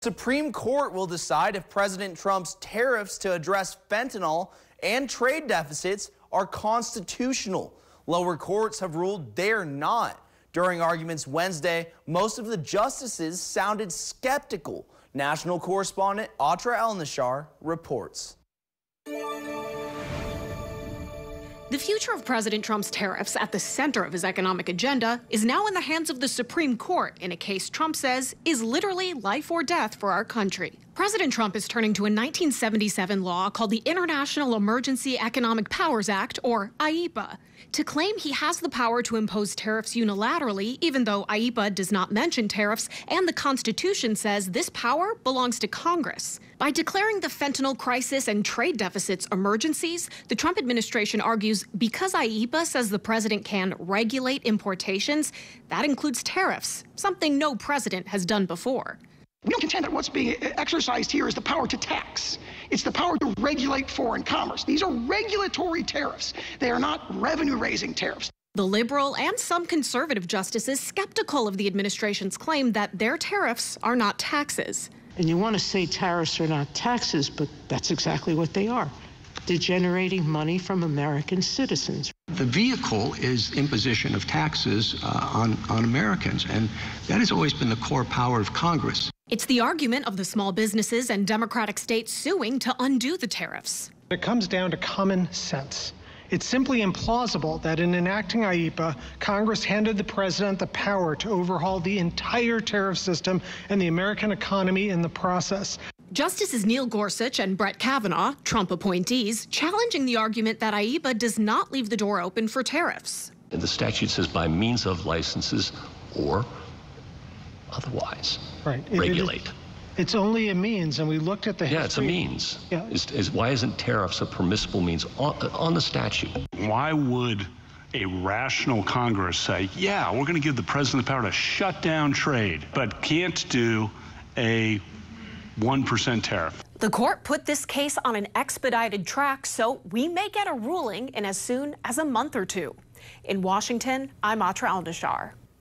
Supreme Court will decide if President Trump's tariffs to address fentanyl and trade deficits are constitutional. Lower courts have ruled they're not. During arguments Wednesday, most of the justices sounded skeptical. National correspondent Atra El-Nashar reports. The future of President Trump's tariffs, at the center of his economic agenda, is now in the hands of the Supreme Court in a case Trump says is literally life or death for our country. President Trump is turning to a 1977 law called the International Emergency Economic Powers Act, or IEEPA, to claim he has the power to impose tariffs unilaterally, even though IEEPA does not mention tariffs, and the Constitution says this power belongs to Congress. By declaring the fentanyl crisis and trade deficits emergencies, the Trump administration argues because IEEPA says the president can regulate importations, that includes tariffs, something no president has done before. We don't contend that what's being exercised here is the power to tax. It's the power to regulate foreign commerce. These are regulatory tariffs. They are not revenue-raising tariffs. The liberal and some conservative justices skeptical of the administration's claim that their tariffs are not taxes. And you want to say tariffs are not taxes, but that's exactly what they are. They're generating money from American citizens. The vehicle is imposition of taxes on Americans, and that has always been the core power of Congress. It's the argument of the small businesses and Democratic states suing to undo the tariffs. It comes down to common sense. It's simply implausible that in enacting IEEPA, Congress handed the president the power to overhaul the entire tariff system and the American economy in the process. Justices Neil Gorsuch and Brett Kavanaugh, Trump appointees, challenging the argument that IEEPA does not leave the door open for tariffs. The statute says by means of licenses or otherwise regulate. It's only a means, and we looked at the history. Yeah, it's a means. Yeah. Why isn't tariffs a permissible means on the statute? Why would a rational Congress say, yeah, we're going to give the president the power to shut down trade, but can't do a 1% tariff? The court put this case on an expedited track, so we may get a ruling in as soon as a month or two. In Washington, I'm Atra El-Nashar.